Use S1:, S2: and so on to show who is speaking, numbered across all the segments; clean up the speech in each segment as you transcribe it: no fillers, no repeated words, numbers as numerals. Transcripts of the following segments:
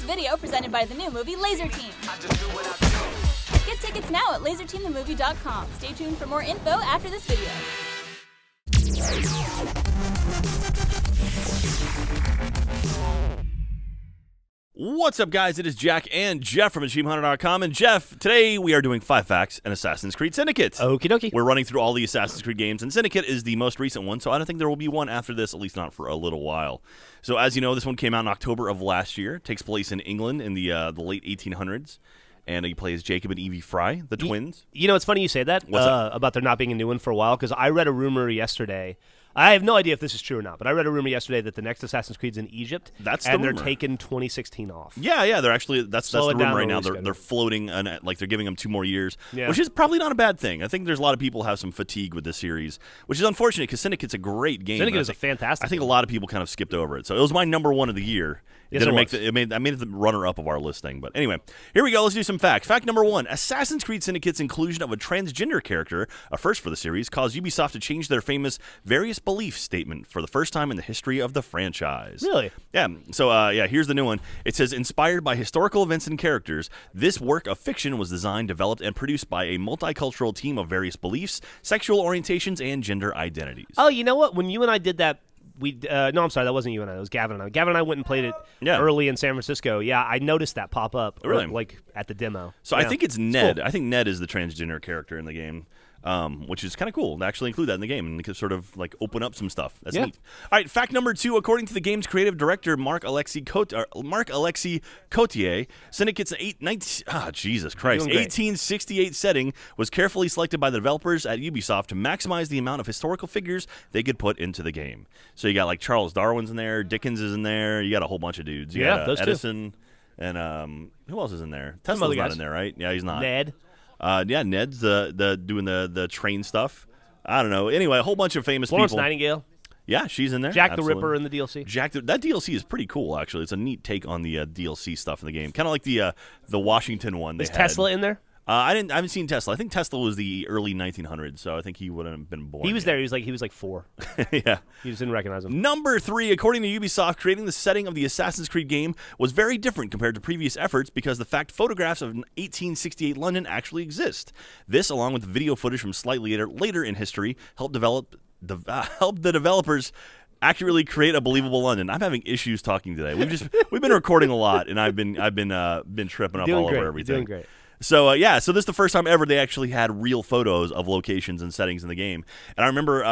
S1: video presented by the new movie Laser Team. Get tickets now at laserteamthemovie.com. Stay tuned for more info after this video.
S2: What's up, guys? It is Jack and Jeff from AchievementHunter.com. And Jeff, today we are doing 5 facts and Assassin's Creed Syndicate.
S3: Okie dokie.
S2: We're running through all the Assassin's Creed games, and Syndicate is the most recent one, so I don't think there will be one after this, at least not for a little while. So as you know, this one came out in October of last year. It takes place in England in the late 1800s. And he plays Jacob and Evie Fry, the twins.
S3: You know, it's funny you say that about there not being a new one for a while, because I read a rumor yesterday. I have no idea if this is true or not, but I read a rumor yesterday that the next Assassin's Creed's in Egypt.
S2: That's the
S3: and
S2: rumor.
S3: They're taking 2016 off.
S2: Yeah, they're actually that's the rumor right now.
S3: Schedule.
S2: They're floating, like they're giving them 2 more years,
S3: Yeah.
S2: which is probably not a bad thing. I think there's a lot of people who have some fatigue with this series, which is unfortunate because Syndicate's a great game.
S3: Syndicate is a fantastic
S2: I think
S3: game.
S2: a lot of people kind of skipped over it, so it was my number 1 of the year.
S3: Yes,
S2: I made it the runner-up of our listing. But anyway, here we go. Let's do some facts. Fact number 1, Assassin's Creed Syndicate's inclusion of a transgender character, a first for the series, caused Ubisoft to change their famous various beliefs statement for the first time in the history of the franchise.
S3: Really?
S2: Yeah. So, here's the new one. It says, inspired by historical events and characters, this work of fiction was designed, developed, and produced by a multicultural team of various beliefs, sexual orientations, and gender identities.
S3: Oh, you know what? When you and I did that, no, I'm sorry, that wasn't you and I. It was Gavin and I. Gavin and I went and played it early in San Francisco. Yeah, I noticed that pop up,
S2: Really?
S3: like at the demo.
S2: So
S3: yeah.
S2: I think it's Ned.
S3: Cool.
S2: I think Ned is the transgender character in the game, which is kind of cool to actually include that in the game and sort of like open up some stuff. That's neat. All right, fact number 2. According to the game's creative director, Mark Alexis Cotier, Syndicate's 1868 setting was carefully selected by the developers at Ubisoft to maximize the amount of historical figures they could put into the game. So you got like Charles Darwin's in there, Dickens is in there, you got a whole bunch of dudes. You got
S3: those
S2: Edison,
S3: two.
S2: And who else is in there? Tesla's not in there, right? Yeah, he's not.
S3: Ned.
S2: Ned's the doing the train stuff. I don't know. Anyway, a whole bunch of famous
S3: Florence
S2: people.
S3: Nightingale.
S2: Yeah, she's in there.
S3: Jack
S2: Absolutely.
S3: the Ripper in the DLC.
S2: That DLC is pretty cool, actually. It's a neat take on the DLC stuff in the game, kind of like the Washington one.
S3: Is Tesla in there?
S2: I haven't seen Tesla. I think Tesla was the early 1900s, so I think he wouldn't have been born.
S3: He was
S2: yet.
S3: there. He was like 4.
S2: Yeah.
S3: You just didn't recognize him.
S2: Number 3, according to Ubisoft, creating the setting of the Assassin's Creed game was very different compared to previous efforts because the fact photographs of 1868 London actually exist. This, along with the video footage from slightly later in history, helped the developers accurately create a believable London. I'm having issues talking today. We've been recording a lot, and I've been tripping up all over everything.
S3: Doing great.
S2: So, so this is the first time ever they actually had real photos of locations and settings in the game. And I remember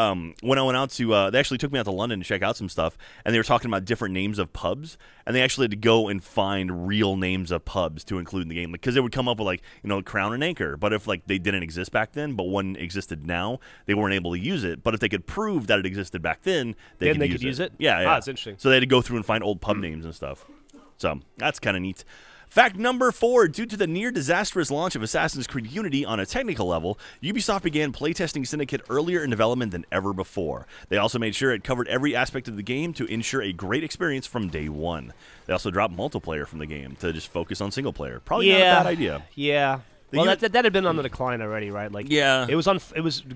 S2: when I went out to, they actually took me out to London to check out some stuff, and they were talking about different names of pubs, and they actually had to go and find real names of pubs to include in the game, because they would come up with, like, Crown and Anchor. But if, like, they didn't exist back then, but one existed now, they weren't able to use it. But if they could prove that it existed back then, they could use it. Yeah.
S3: Ah, that's interesting.
S2: So they had to go through and find old pub names and stuff. So that's kind of neat. Fact number 4, due to the near-disastrous launch of Assassin's Creed Unity on a technical level, Ubisoft began playtesting Syndicate earlier in development than ever before. They also made sure it covered every aspect of the game to ensure a great experience from day one. They also dropped multiplayer from the game to just focus on single player. Probably not a bad idea.
S3: Yeah. Well, that had been on the decline already, right? Like,
S2: yeah,
S3: it was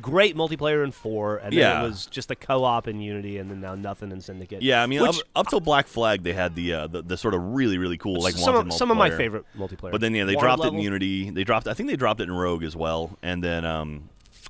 S3: great multiplayer in 4, and then it was just the co-op in Unity, and then now nothing in Syndicate.
S2: Yeah, I mean, up till Black Flag, they had the sort of really really cool like wanted
S3: some of my favorite multiplayer.
S2: But then they
S3: Water
S2: dropped
S3: level.
S2: it in Unity. I think they dropped it in Rogue as well, and then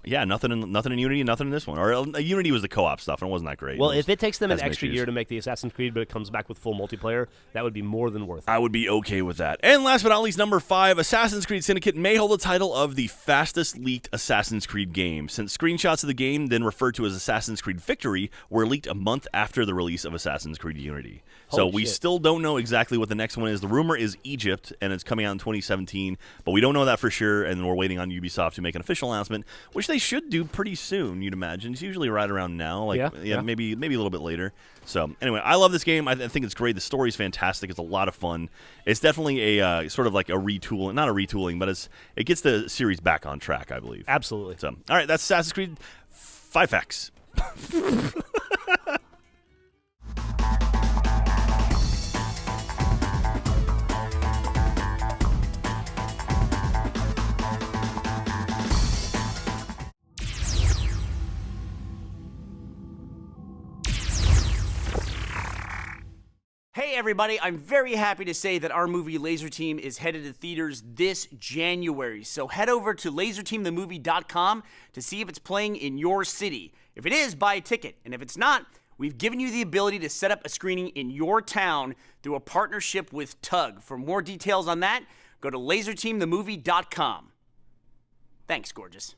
S2: nothing in Unity, and nothing in this one. Or Unity was the co-op stuff, and it wasn't that great.
S3: Well, if it takes them an
S2: some
S3: extra
S2: issues.
S3: year to make the Assassin's Creed, but it comes back with full multiplayer, that would be more than worth it.
S2: I would be okay with that. And last but not least, number 5, Assassin's Creed Syndicate may hold the title of the fastest leaked Assassin's Creed game, since screenshots of the game, then referred to as Assassin's Creed Victory, were leaked a month after the release of Assassin's Creed Unity. So we still don't know exactly what the next one is. The rumor is Egypt, and it's coming out in 2017, but we don't know that for sure, and we're waiting on Ubisoft to make an official announcement, which they should do pretty soon, you'd imagine. It's usually right around now, maybe a little bit later. So anyway, I love this game. I think it's great. The story's fantastic. It's a lot of fun. It's definitely a sort of like a retooling, not a retooling, but it gets the series back on track, I believe.
S3: Absolutely.
S2: So all right, that's Assassin's Creed 5 facts.
S4: Hey Hey everybody, I'm very happy to say that our movie Laser Team is headed to theaters this January. So head over to laserteamthemovie.com to see if it's playing in your city. If it is, buy a ticket. And if it's not, we've given you the ability to set up a screening in your town through a partnership with Tug. For more details on that, go to laserteamthemovie.com. Thanks, gorgeous.